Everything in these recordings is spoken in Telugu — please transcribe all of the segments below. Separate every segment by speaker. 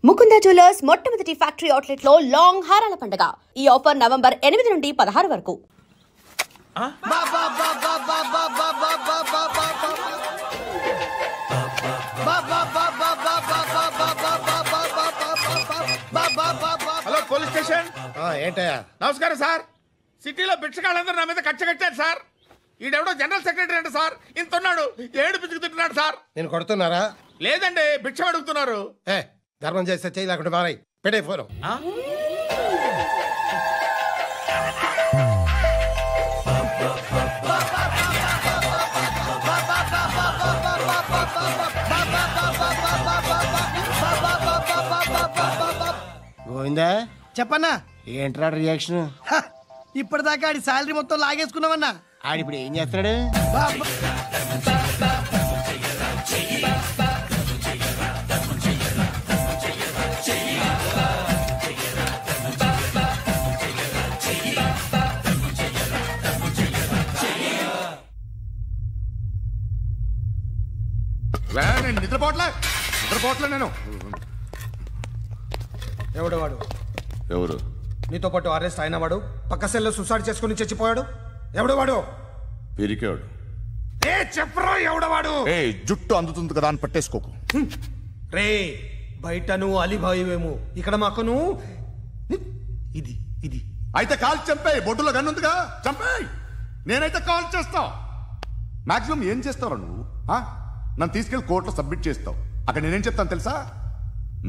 Speaker 1: ముకుంద జ్యువెలర్స్ మొట్టమొదటి ఫ్యాక్టరీ అవుట్లెట్ లో లాంగ్ హారాల పండుగ. ఈ ఆఫర్ నవంబర్ 8 నుండి 16 వరకు.
Speaker 2: Hello police station.
Speaker 3: ఏంటయ్యా?
Speaker 2: నమస్కారం సార్. సిటీలో భిక్షగాళ్ళందరూ నా మీద కక్ష కట్టారు సార్. ఈడెవడో జనరల్ సెక్రటరీ అంట సార్. ఇంత ఉన్నాడు, ఏడు పిచ్చుకు తింటున్నాడు సార్.
Speaker 3: నేను కొడుతున్నారా?
Speaker 2: లేదండి, భిక్ష అడుగుతున్నారు.
Speaker 3: ధర్మం చేస్తే చేయి, లేకుండా మారాయి. పెట్టే ఫోన్. గోవిందా
Speaker 4: చెప్పన్నా.
Speaker 3: ఏంట్రా రియాక్షన్?
Speaker 4: ఇప్పటిదాకా ఆడి శాలరీ మొత్తం లాగేసుకున్నావన్నా.
Speaker 3: ఆడిప్పుడు ఏం చేస్తున్నాడు?
Speaker 2: నేను నిద్రపోవట్లే నేను.
Speaker 3: ఎవడు వాడు?
Speaker 2: ఎవరు?
Speaker 3: నీతో పాటు అరెస్ట్ అయిన వాడు, పక్క సెల్లో సూసైడ్ చేసుకుని చచ్చిపోయాడు. ఎవడు వాడు?
Speaker 2: పిరికాడు.
Speaker 3: చెప్పరా ఎవడవాడు?
Speaker 2: జుట్టు అందుతుంది కదా అని పట్టేసుకోకు.
Speaker 3: రే బయట నువ్వు అలీబాయివేమో, ఇక్కడ మాకు నువ్వు ఇది ఇది.
Speaker 2: అయితే కాల్ చంపేయి. బొడ్డులో గన్నుందిగా, చంపేయి. నేనైతే కాల్ చేస్తా. మాక్సిమం ఏం చేస్తావు నువ్వు? నన్ను తీసుకెళ్లి కోర్టులో సబ్మిట్ చేస్తావు. అక్కడ నేనేం చెప్తాను తెలుసా?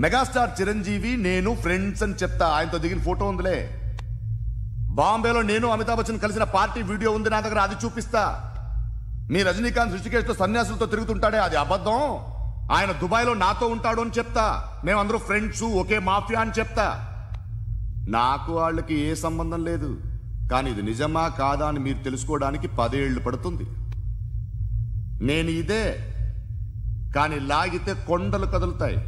Speaker 2: మెగాస్టార్ చిరంజీవి నేను ఫ్రెండ్స్ అని చెప్తా. ఆయనతో దిగిన ఫోటో ఉందిలే. బాంబేలో నేను అమితాబ్ బచ్చన్ కలిసిన పార్టీ వీడియో ఉంది నా దగ్గర, అది చూపిస్తా. మీ రజనీకాంత్ ఋషికేశ్తో సన్యాసులతో తిరుగుతుంటాడే, అది అబద్ధం. ఆయన దుబాయ్లో నాతో ఉంటాడు అని చెప్తా. మేమందరూ ఫ్రెండ్స్, ఒకే మాఫియా అని చెప్తా. నాకు వాళ్ళకి ఏ సంబంధం లేదు. కానీ ఇది నిజమా కాదా అని మీరు తెలుసుకోవడానికి 10 ఏళ్లు పడుతుంది. నేను ఇదే, కానీ లాగితే కొండలు కదులుతాయి.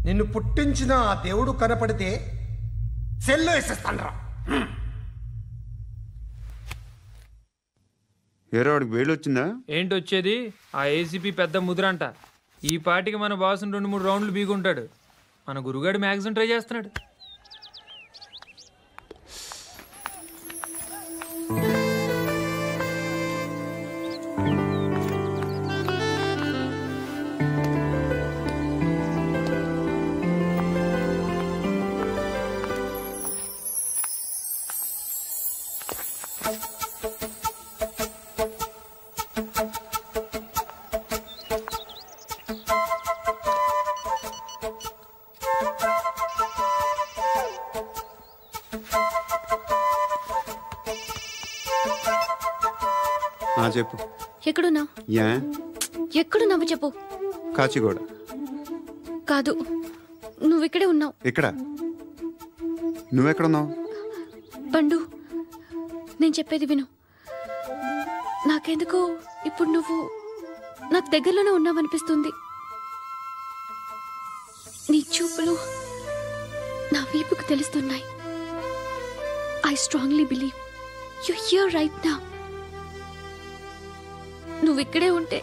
Speaker 3: నిన్ను పుట్టించిన ఆ దేవుడు కనపడితే సెల్లో వేసేస్తానరా.
Speaker 5: ఏరోడికి వేలు వచ్చిందా?
Speaker 6: ఏంటి వచ్చేది? ఆ ఏసీపీ పెద్ద ముద్రంట. ఈ పాటికి మన బాసుని 2-3 రౌండ్లు బీగుంటాడు. మన గురుగాడు మ్యాగజైన్ ట్రై చేస్తున్నాడు.
Speaker 5: చెప్పు.
Speaker 7: ఎక్కడున్నావు? ఎక్కడున్నావు చెప్పు.
Speaker 5: కాచిగూడ.
Speaker 7: కాదు, నువ్వు ఇక్కడే ఉన్నావు.
Speaker 5: ఇక్కడ నువ్వెక్కడున్నావు?
Speaker 7: పండు, నేను చెప్పేది విను. నాకెందుకో ఇప్పుడు నువ్వు నాకు దగ్గరలోనే ఉన్నావనిపిస్తుంది. నీ చూపులు నా వీపుకు తెలుస్తున్నాయి. I strongly believe you here right now. నువ్వు ఇక్కడే ఉంటే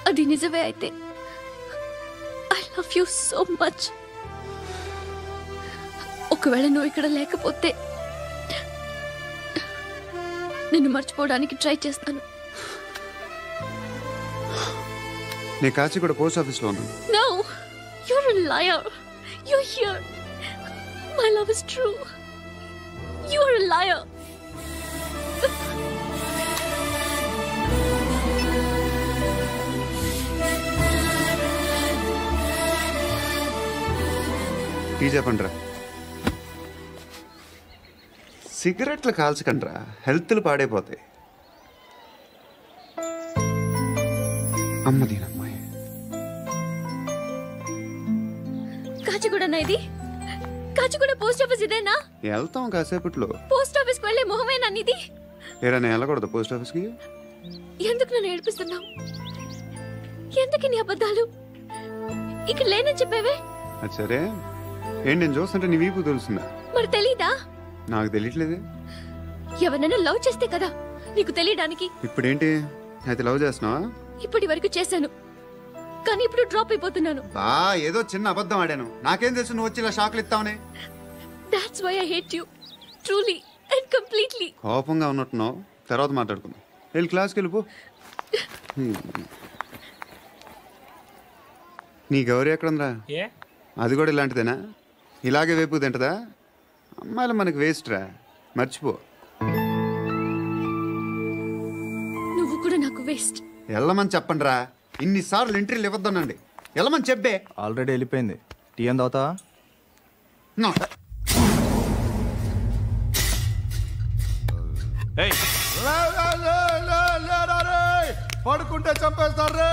Speaker 7: అది నిజమే అయితే I love you so much. ఒకవేళ నువ్వు ఇక్కడ లేకపోతే నిన్ను మర్చిపోవడానికి ట్రై చేస్తాను.
Speaker 5: నేను కాచిగూడ పోస్ట్ ఆఫీస్లో ఉన్నాను.
Speaker 7: No, you're a liar. You're here. My love is true. You're a liar.
Speaker 5: Tea చెప్పండిరా. సిగరెట్లు కాల్చకండ్రా, హెల్త్లు పాడైపోతాయి. అమ్మదీనమ్మాయి.
Speaker 7: కాచిగూడనా ఇది? కాచిగూడ పోస్ట్ ఆఫీస్ ఇదేనా?
Speaker 5: వెళ్తాం కాసేపట్లో.
Speaker 7: పోస్ట్ ఆఫీస్కి వెళ్ళే మొహమేనా ఇది?
Speaker 5: ఏరా నేను వెళ్ళకూడదు పోస్ట్ ఆఫీస్కి?
Speaker 7: ఎందుకు నన్ను ఏడిపిస్తున్నావు? ఎందుకు నీ అబద్ధాలు? ఇక్కడ లేనని చెప్పేవే.
Speaker 5: అది సరే, ఏంటి నేను చూస్తుంటే నీ వీపు తెలుస్తుందా?
Speaker 7: మరి తెలీదా?
Speaker 5: నాకు తెలియట్లేదే.
Speaker 7: ఎవరైనా లవ్ చేస్తే కదా నీకు తెలియడానికి.
Speaker 5: ఇప్పుడేంటి అయితే లవ్ చేస్తున్నావా?
Speaker 7: ఇప్పటి వరకు చేశాను, కానీ ఇప్పుడు డ్రాప్ అయిపోతున్నాను.
Speaker 5: ఏదో చిన్న అబద్ధం ఆడాను. నాకేం తెలుసు నువ్వు వచ్చి ఇలా షాక్లు ఇస్తావని.
Speaker 7: That's why I hate you. Truly and completely.
Speaker 5: కోపంగా ఉన్నట్టున్నావు, తర్వాత మాట్లాడుకుందాం. వెళ్ళి క్లాస్కి వెళ్ళిపో. నీ గౌరీ ఎక్కడుందిరా? అది కూడా ఇలాంటిదేనా? ఇలాగే వేపు తింటదా? అమ్మాయిలు మనకి వేస్ట్ రా, మర్చిపో.
Speaker 7: నువ్వు కూడా నాకు వేస్ట్.
Speaker 5: వెళ్ళమని చెప్పండి రా. ఇన్నిసార్లు ఎంట్రీలు ఇవ్వద్దనండి. వెళ్ళమని చెప్పే.
Speaker 8: ఆల్రెడీ వెళ్ళిపోయింది. టీ అని తాగుతావా?
Speaker 2: పడుకుంటే చంపేస్తారు రే.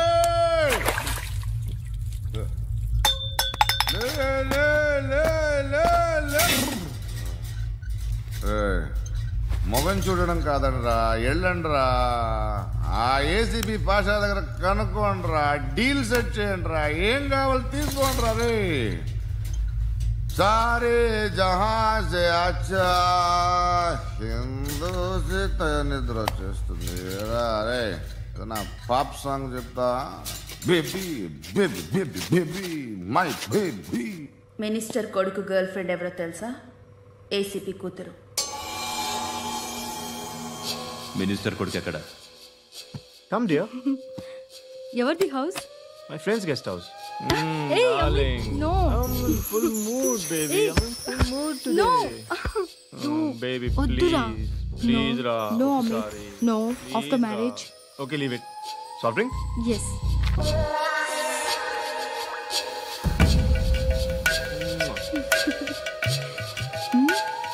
Speaker 2: మొగం చూడడం కాదండ్రా, వెళ్ళండ్రా. ఆ ఏసీబీ పాషా దగ్గర కనుక్కోండ్రా, డీల్ సెట్ చేయండిరా, ఏం కావాలి తీసుకోండిరా రే. సారే జహా సే అచ్చా హిందూ నిద్ర వచ్చేస్తుంది రే. నా పాప్ సాంగ్ చెప్తా. Baby baby baby baby my baby.
Speaker 9: Minister కొడుకు గర్ల్ ఫ్రెండ్ ఎవరో తెలుసా? ఏసీపీ కూతురు.
Speaker 10: మినిస్టర్ కొడుకు ఎక్కడ?
Speaker 8: Come dear.
Speaker 7: ఎవరిది house?
Speaker 8: My friends guest house.
Speaker 7: Hey, no.
Speaker 8: I'm in full mood, baby. I'm in full mood today.
Speaker 7: No.
Speaker 8: Baby,
Speaker 7: Oddura.
Speaker 8: please, Ra.
Speaker 7: No, Amit.
Speaker 8: Sorry.
Speaker 7: No,
Speaker 8: Please,
Speaker 7: after
Speaker 8: Ra.
Speaker 7: marriage.
Speaker 8: Okay, leave it. Soft drink?
Speaker 7: Yes.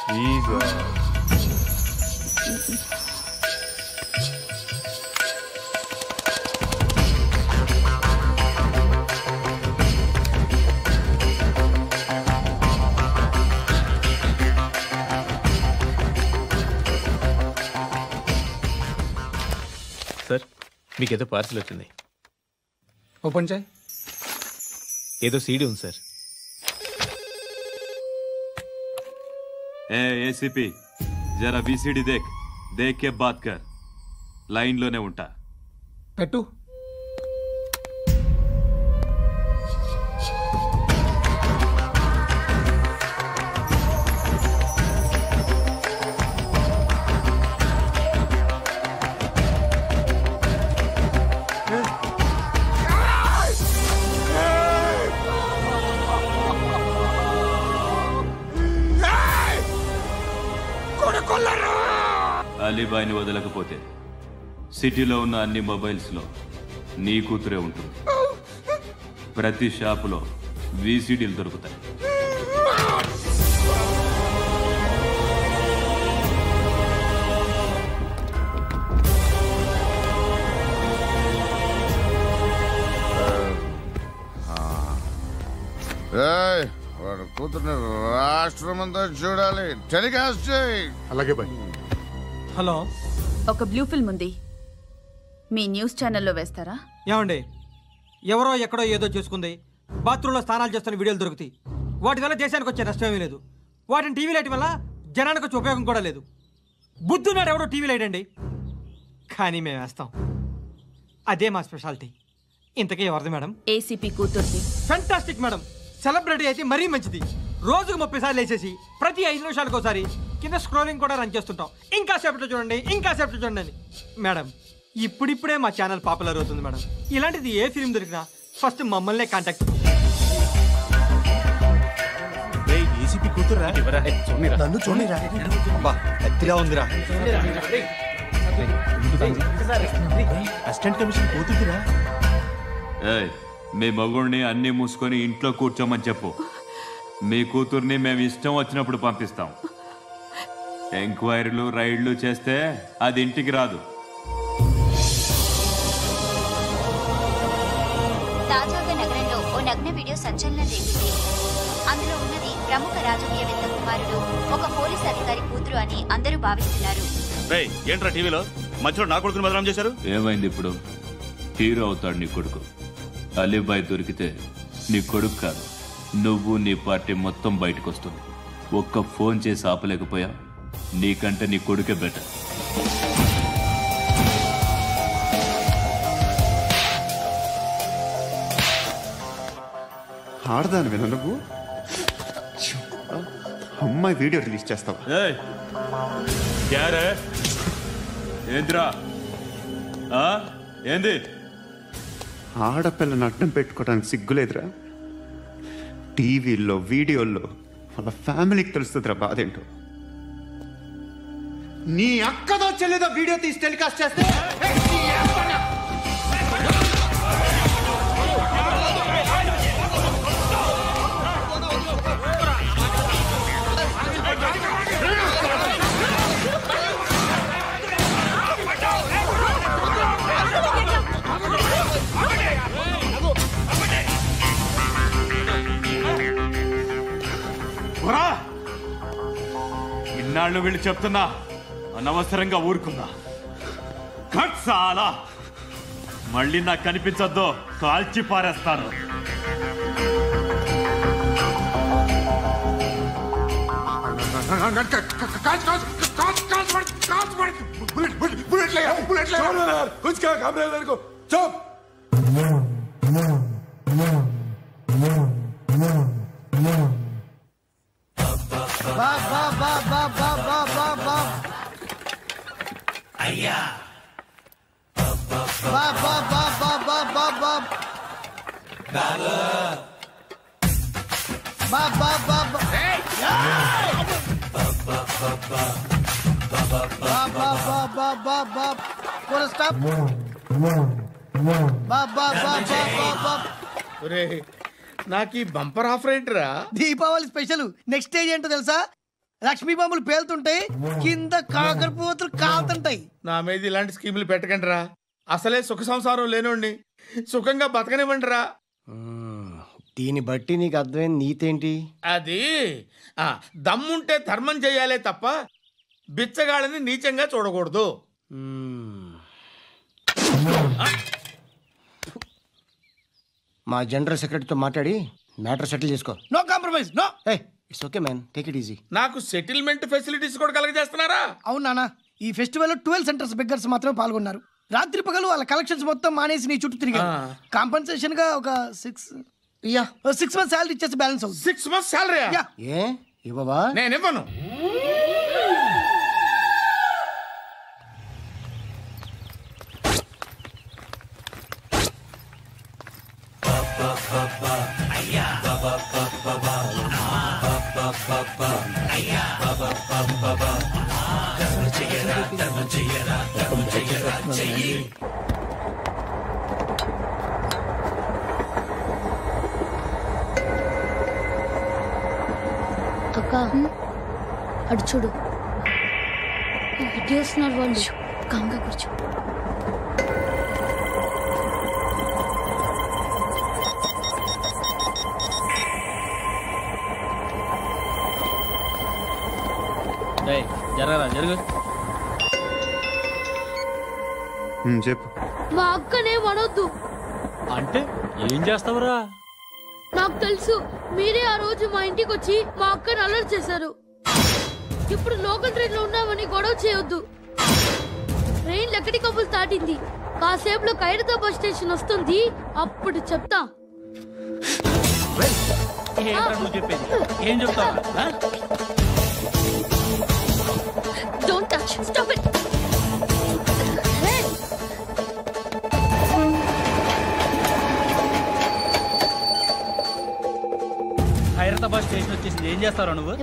Speaker 8: Please, Ra.
Speaker 11: Sir, మీకేదో పార్సిల్ వచ్చింది.
Speaker 3: ఓపెన్ చేయి.
Speaker 11: ఏదో సీడీ ఉంది సార్.
Speaker 10: ఏసీపీ జరా విసిడి దేక్ కే బాత్ కర్. లైన్లోనే ఉంటా.
Speaker 3: పెట్టు.
Speaker 10: అలీబాయిని వదలకపోతే సిటీలో ఉన్న అన్ని మొబైల్స్లో నీ కూతురే ఉంటుంది. ప్రతి షాపులో వీసీడీలు దొరుకుతాయి.
Speaker 2: వాడు కూతుర్ని రాష్ట్రం అంతా చూడాలి. టెలికాస్ట్ చేయి.
Speaker 5: అలాగే బాయ్.
Speaker 3: హలో,
Speaker 9: ఒక బ్లూ ఫిల్మ్ ఉంది, మీ న్యూస్ ఛానల్లో వేస్తారా?
Speaker 3: ఏమండి, ఎవరో ఎక్కడో ఏదో చేసుకుంది, బాత్రూంలో స్నానాలు చేస్తున్న వీడియోలు దొరుకుతాయి. వాటి వల్ల దేశానికి వచ్చే నష్టమేమీ లేదు. వాటిని టీవీ లైట్ వల్ల జనానికి వచ్చే ఉపయోగం కూడా లేదు. బుద్ధున్నాడు ఎవడో టీవీ లైట్ అండి, కానీ మేము వేస్తాం. అదే మా స్పెషాలిటీ. ఇంతకీ ఎవరిది మేడం?
Speaker 9: ఏసీపీ కూతుర్ది.
Speaker 3: Fantastic madam. సెలబ్రిటీ అయితే మరీ మంచిది. రోజుకు 30 సార్లు వేసేసి ప్రతి 5 నిమిషాలకు ఒకసారి కింద స్క్రోలింగ్ కూడా రన్ చేస్తుంటాం. ఇంకా సేపట్లో చూడండి, ఇంకా సేపట్లో చూడండి అని. మేడం, ఇప్పుడిప్పుడే మా ఛానల్ పాపులర్ అవుతుంది మేడం. ఇలాంటిది ఏ ఫిల్మ్ దొరికినా ఫస్ట్ మమ్మల్నే కాంటాక్ట్.
Speaker 8: ఏసీపీ కూతురా? నన్ను చూడరా. ఎత్తిగా ఉందిరా. Assistant commission కూతురురా.
Speaker 10: మీ మగుడిని అన్ని మూసుకొని ఇంట్లో కూర్చోమని చెప్పు. మీ కూతుర్ని మేము ఇష్టం వచ్చినప్పుడు పంపిస్తాం. ఎంక్వైరీలు రైడ్లు చేస్తే అది ఇంటికి రాదు.
Speaker 12: తాజాగా నగరంలో ఓ నగ్న వీడియో సంచలనం రేపింది. అందులో ఉన్నది ప్రముఖ రాజకీయవేత్త కుమారుడు, ఒక పోలీస్ అధికారి కూతురు అని అందరూ భావిస్తున్నారు.
Speaker 10: ఏంట్రా టీవీలో మధ్యలో నా కొడుకుని బదనాం చేశారు? ఏమైంది ఇప్పుడు? హీరో అవుతాడు నీ కొడుకు. అలీబాయ్ దొరికితే నీ కొడుకు కాదు, నువ్వు నీ పార్టీ మొత్తం బయటకు వస్తుంది. ఒక్క ఫోన్ చేసి ఆపలేకపోయా, నీకంటే నీ కొడుకే బెటర్.
Speaker 5: ఆడదానివేనా నువ్వు? అమ్మాయి వీడియో రిలీజ్ చేస్తావా?
Speaker 10: ఏంద్రా ఏంది?
Speaker 5: ఆడపిల్లని అడ్డం పెట్టుకోవడానికి సిగ్గులేదురా? టీవీల్లో వీడియోల్లో వాళ్ళ ఫ్యామిలీకి తెలుస్తుందిరా బాధేంటో. నీ అక్కదో చెల్లిదో వీడియో తీసి టెలికాస్ట్ చేస్తే
Speaker 10: ఇన్నాళ్ళు వీళ్ళు చెప్తున్నా అనవసరంగా ఊరుకున్నా. చాలా మళ్ళీ నాకు కనిపించొద్దు, కాల్చి పారేస్తాను.
Speaker 4: అయ్యా బా బా బా బా బా బా బా బా బా బా బా
Speaker 8: నాకు ఈ బంపర్ ఆఫర్ ఏంటిరా?
Speaker 4: దీపావళి స్పెషల్. నెక్స్ట్ స్టేజ్ ఏంటో తెలుసా? లక్ష్మీ బాంబులు పేలుతుంటాయి, కింద కాకరపువ్వతులు కాలుతుంటాయి.
Speaker 8: నా మీద ఇలాంటి స్కీములు పెట్టకండి రా. అసలే సుఖ సంసారం లేనోడిని సుఖంగా బతకనివ్వండి రా.
Speaker 13: దీన్ని బట్టి నీకు అర్థమైన నీతేంటి?
Speaker 8: అది దమ్ముంటే ధర్మం చెయ్యాలే తప్ప బిచ్చగాళ్ళని నీచంగా చూడకూడదు.
Speaker 13: మా జనరల్ సెక్రటరీతో మాట్లాడి మ్యాటర్ సెటిల్ చేసుకో.
Speaker 4: No compromise, no.
Speaker 13: It's okay man, take it easy.
Speaker 8: నాకు సెటిల్మెంట్ ఫెసిలిటీస్ కూడా కలగజేస్తున్నారా?
Speaker 4: అవును నాన్న, ఈ ఫెస్టివల్ 12 సెంటర్స్ బెగ్గర్స్ మాత్రమే పాల్గొన్నారు. రాత్రి పగలు వాళ్ళ కలెక్షన్స్ మొత్తం మానేసి నీ చుట్టూ తిరిగారు. కాంపన్సేషన్ గా ఒక 6 months శాలరీ ఇచ్చేసి బ్యాలెన్స్ అవుతుంది.
Speaker 8: 6 months శాలరీ?
Speaker 13: ఏ ఇవ్వవా?
Speaker 8: నేను ఇవ్వను.
Speaker 7: అక్క అడు చూడు, ఇటు వస్తున్నారు వాళ్ళు. కాంగా కూర్చో.
Speaker 14: జరగరా జరుగు.
Speaker 5: చెప్పు.
Speaker 7: మా అక్కనే వనొద్దు.
Speaker 14: అంటే ఏం చేస్తావురా?
Speaker 7: నాకు తెలుసు, మీరే ఆ రోజు మా ఇంటికి వచ్చి మా అక్కని అల్లరి చేశారు. ఇప్పుడు లోకల్ ట్రైన్ లో ఉన్నామని గొడవ చేయొద్దు. ట్రైన్ లక్కడి కప్పులు దాటింది. కాసేపులో ఖైరతాబాద్ స్టేషన్ వస్తుంది, అప్పుడు చెప్తా.
Speaker 14: చెప్పేది ఏం చెప్తావు?
Speaker 7: Don't touch. Stop it.
Speaker 14: Khairatabad station వచ్చేసింది, ఏం చేస్తారా నువ్వు?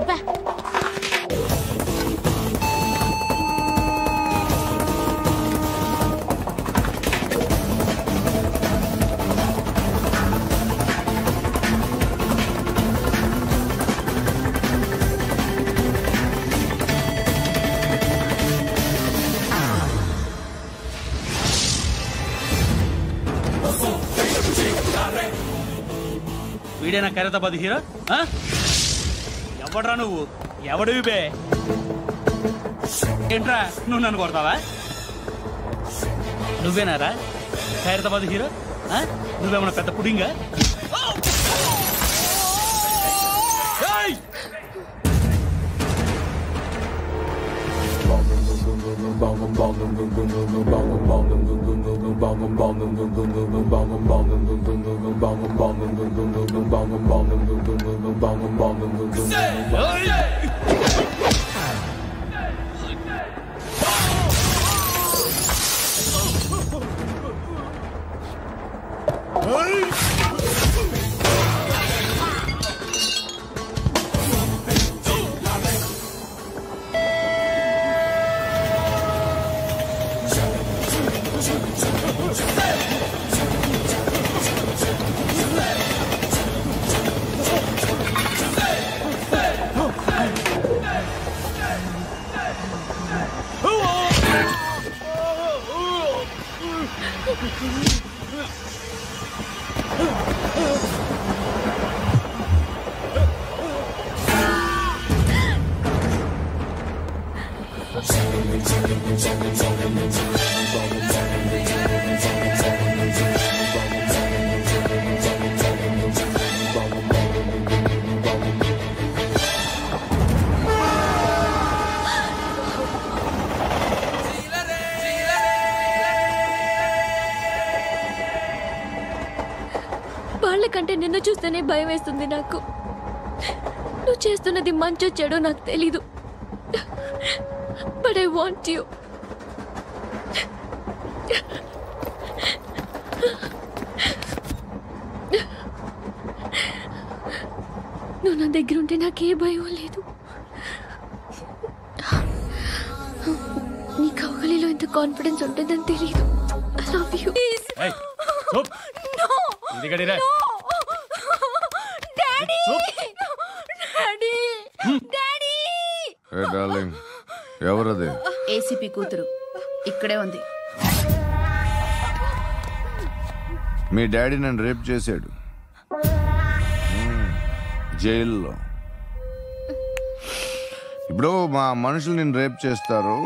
Speaker 14: వీడేనా ఖైరతాబాద్ హీరో? ఎవడ్రా నువ్వు? ఎవడివి బే? ఏంట్రా నువ్వు నన్ను కొడతావా? నువ్వేనారా ఖైరతాబాద్ హీరో? నువ్వేమన్నా పెద్ద పుడింగా?
Speaker 7: వాళ్ళకంటే నిన్ను చూస్తేనే భయం వేస్తుంది నాకు. నువ్వు చేస్తున్నది మంచో చెడో నాకు తెలీదు. But I want you. నువ్వు నా దగ్గర ఉంటే నాకే భయం లేదు. నీ కౌగలిలో ఇంత కాన్ఫిడెన్స్ ఉంటుందని తెలీదు. I love you.
Speaker 2: ఎవరది?
Speaker 9: ఏసీపీ కూతురు ఇక్కడే ఉంది.
Speaker 2: మీ డాడీ నన్ను రేప్ చేశాడు జైల్లో. ఇప్పుడు మా మనుషులు నేను రేప్ చేస్తారు,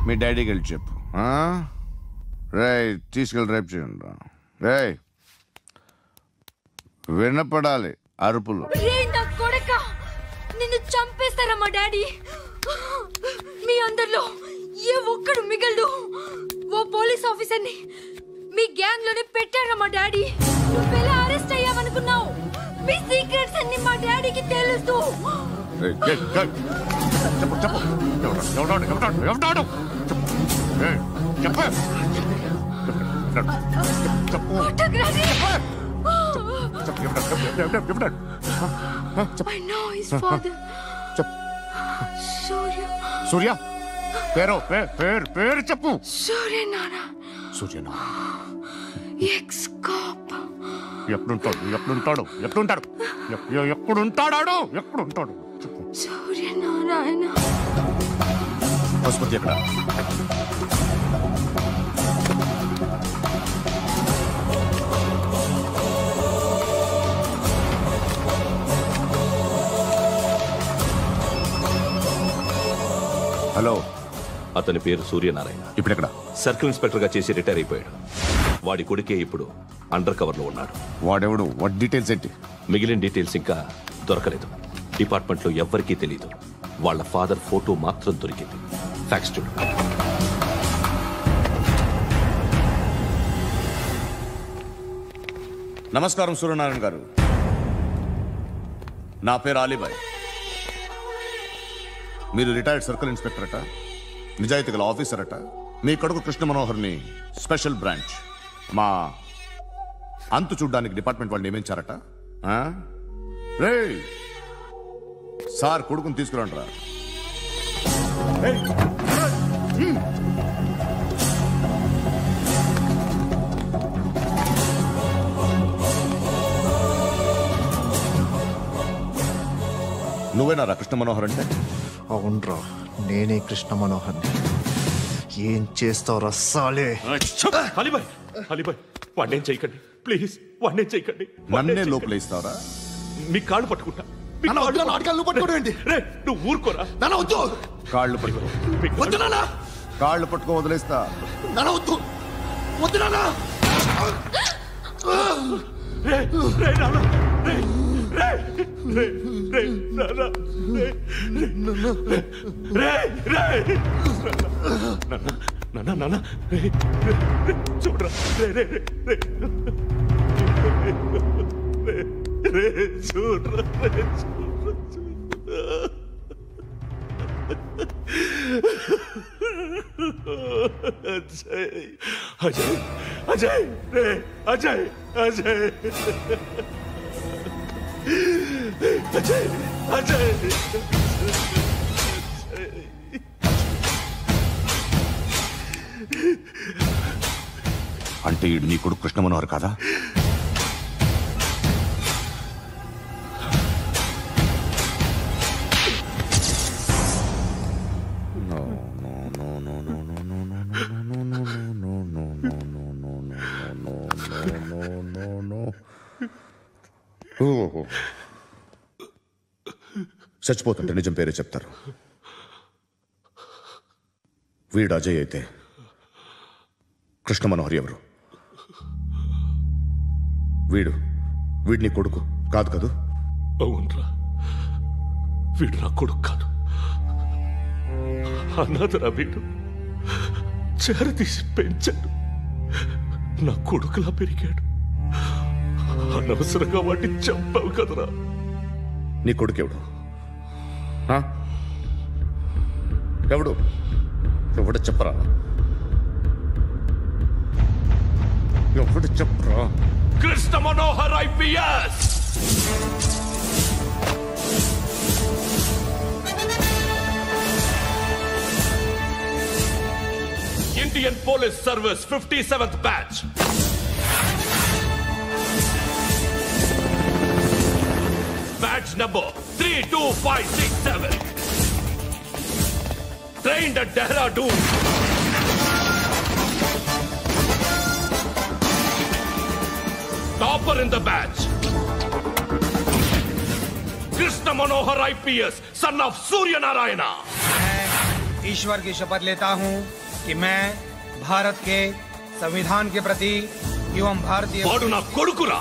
Speaker 2: మీ డాడీకి వెళ్ళి చెప్పు. రేయ్ తీసుకెళ్ళి రేప్ చేయండి. రేయ్ వినపడాలి అరుపులు.
Speaker 7: నిన్ను చంపేస్తారా మా డాడీ? మీ అందరిలో ఏ ఒక్కడు మిగలడు. ఓ పోలీస్ ఆఫీసర్ని మీ గ్యాంగ్ లోనే పెట్టారా మా డాడీ? నువ్వెలా అరెస్ట్ అయ్యావనుకున్నావు? మీ సీక్రెట్స్ అన్ని మా డాడీకి తెలుసు. I know his father.
Speaker 2: సూర్య పేరు పేరు చెప్పు.
Speaker 7: సూర్యనారాయణ.
Speaker 2: Suryanarayana
Speaker 7: ex cop.
Speaker 2: ఎప్పుడుంటాడు
Speaker 7: సూర్యనారాయణ.
Speaker 2: ఆసుపత్రి ఎక్కడ? హలో,
Speaker 15: అతని పేరు సూర్యనారాయణ.
Speaker 2: ఇప్పుడెక్కడ?
Speaker 15: సర్కిల్ ఇన్స్పెక్టర్ గా చేసి రిటైర్ అయిపోయాడు. వాడి కొడుకే ఇప్పుడు అండర్ కవర్ లో ఉన్నాడు.
Speaker 2: వాడెవడు? వాట్ డీటెయిల్స్ ఏంటి?
Speaker 15: మిగిలిన డీటెయిల్స్ ఇంకా దొరకలేదు. డిపార్ట్మెంట్ లో ఎవ్వరికీ తెలియదు. వాళ్ళ ఫాదర్ ఫోటో మాత్రం దొరికింది. ఫ్యాక్స్ చూడు.
Speaker 2: నమస్కారం సూర్యనారాయణ గారు. నా పేరు అలీబాయ్. మీరు రిటైర్డ్ సర్కిల్ ఇన్స్పెక్టర్ అట, నిజాయితీ గల ఆఫీసర్ అట. మీ కొడుకు కృష్ణ మనోహర్ని స్పెషల్ బ్రాంచ్ మా అంతు చూడ్డానికి డిపార్ట్మెంట్ వాళ్ళు నియమించారట. రే సార్ కొడుకుని తీసుకురండి. నువ్వేనా కృష్ణ మనోహర్ అంటే?
Speaker 16: అవునరా, నేనే కృష్ణ మనోహర్ని. ఏం చేస్తావు రస్సాలే?
Speaker 15: అలీబాయ్ వాడినేం చేయకండి ప్లీజ్, వాడినేం చేయకండి.
Speaker 2: నన్నే లోపల ఇస్తావరా?
Speaker 15: మీ కాళ్ళు పట్టుకుంటా. నువ్వు ఊరుకోరా.
Speaker 2: కాళ్ళు పట్టుకో. కాళ్ళు పట్టుకో వదిలేస్తా.
Speaker 15: నాన్న నాన్న చూడరా చూడరా అజయ్ అజయ్ అజయ్ రే అజయ్ అజయ్ అజయ్ అజయ్
Speaker 2: అంటే ఈడు నీ కొడుకు కృష్ణ మనోహర్ కాదా? చచ్చిపోతుంటే నిజం పేరే చెప్తారు. వీడు అజయ్ అయితే కృష్ణ మనోహర్ ఎవరు? వీడిని కొడుకు కాదు కదూ?
Speaker 15: అవునరా, వీడు నా కొడుకు కాదు, అనాథరా వీడు. చేరతీసి పెంచాడు, నా కొడుకులా పెరిగాడు. అనవసరంగా వాటిని చంపావు కదరా.
Speaker 2: నీ కొడుకు ఎవడు? ఎవడు చెప్పరా? ఎవడు చెప్పరా?
Speaker 15: Krishna Manohar IPS. Indian police service 57th batch. Batch number 32567. Trained at Dehradun. Topper in the batch. Krishna Manohar IPS, son of Surya Narayana.
Speaker 17: मैं ईश्वर की शपथ लेता हूं कि मैं भारत के संविधान के प्रति एवं भारतीय
Speaker 15: वाडु ना कोडुकुरा.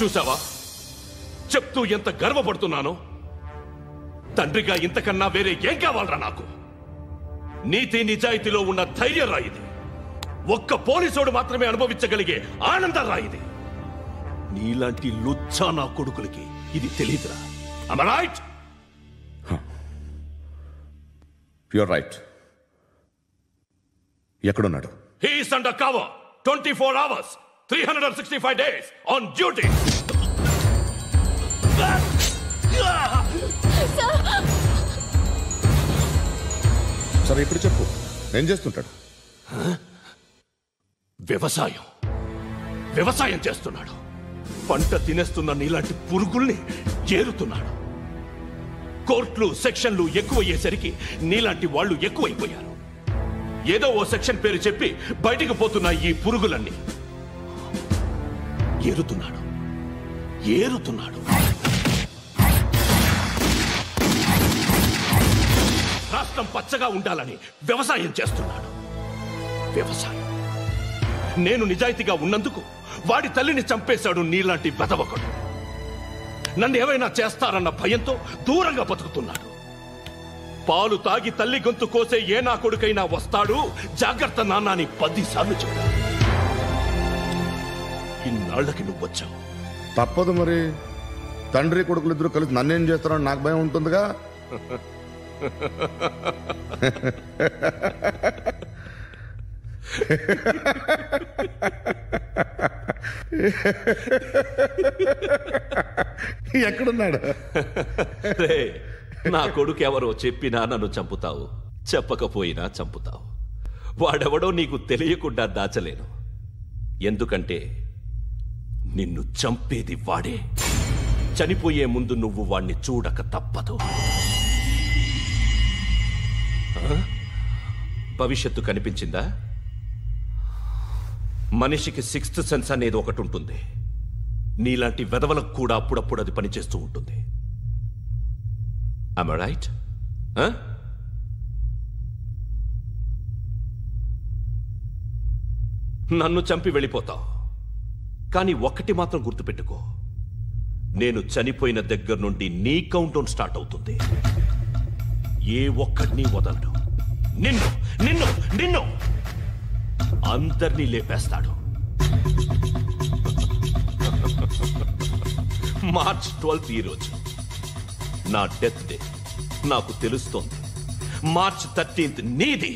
Speaker 15: చూసావా చెప్తూ ఎంత గర్వపడుతున్నానో? తండ్రిగా ఇంతకన్నా వేరే ఏం కావాలరా నాకు? నీతి నిజాయితీలో ఉన్న ధైర్యం రాయిది. ఒక్క పోలీసోడు మాత్రమే అనుభవించగలిగే ఆనందం రాయిది. నీలాంటి లుచ్చా నా కొడుకులకి ఇది తెలియదురా. Am I right?
Speaker 2: You're right. ఎక్కడున్నాడు?
Speaker 15: He is under cover 24 hours 365 days on duty.
Speaker 2: సరే ఇప్పుడు చెప్పు, ఏం చేస్తుంటాడు?
Speaker 15: వ్యవసాయం చేస్తున్నాడు. పంట తినేస్తున్న నీలాంటి పురుగుల్ని ఏరుతున్నాడు. కోర్టులు సెక్షన్లు ఎక్కువయ్యేసరికి నీలాంటి వాళ్ళు ఎక్కువైపోయారు. ఏదో ఓ సెక్షన్ పేరు చెప్పి బయటికి పోతున్న ఈ పురుగులన్నీ ఏరుతున్నాడు. రాష్ట్రం పచ్చగా ఉండాలని వ్యవసాయం చేస్తున్నాడు. నేను నిజాయితీగా ఉన్నందుకు వాడి తల్లిని చంపేశాడు నీలాంటి వెధవకుడు. నన్ను ఏమైనా చేస్తారన్న భయంతో దూరంగా బతుకుతున్నాడు. పాలు తాగి తల్లి గొంతు కోసే ఏ నా కొడుకైనా వస్తాడు, జాగ్రత్త నాన్న అని 10 సార్లు చెప్పాడు. ఇన్నాళ్లకి నువ్వు వచ్చావు.
Speaker 2: తప్పదు మరి. తండ్రి కొడుకులు ఇద్దరు కలిసి నన్నేం చేస్తారని నాకు భయం ఉంటుందిగా. ఎక్కడున్నాడు?
Speaker 15: నా కొడుకు ఎవరో చెప్పినా నన్ను చంపుతావు, చెప్పకపోయినా చంపుతావు. వాడెవడో నీకు తెలియకుండా దాచలేను. ఎందుకంటే నిన్ను చంపేది వాడే. చనిపోయే ముందు నువ్వు వాణ్ణి చూడక తప్పదు. భవిష్యత్తు కనిపించిందా? మనిషికి 6th సెన్స్ అనేది ఒకటి ఉంటుంది. నీలాంటి వెధవలకు కూడా అప్పుడప్పుడు అది పనిచేస్తూ ఉంటుంది. Am I right? నన్ను చంపి వెళ్ళిపోతావు. కానీ ఒక్కటి మాత్రం గుర్తుపెట్టుకో, నేను చనిపోయిన దగ్గర నుండి నీ కౌంటౌన్ స్టార్ట్ అవుతుంది. ఏ ఒక్కడిని వదలడు. నిన్ను నిన్ను నిన్ను అందరినీ లేపేస్తాడు. మార్చ్ 12 ఈ రోజు నా డెత్ డే. నాకు తెలుస్తోంది మార్చ్ 13 నీది.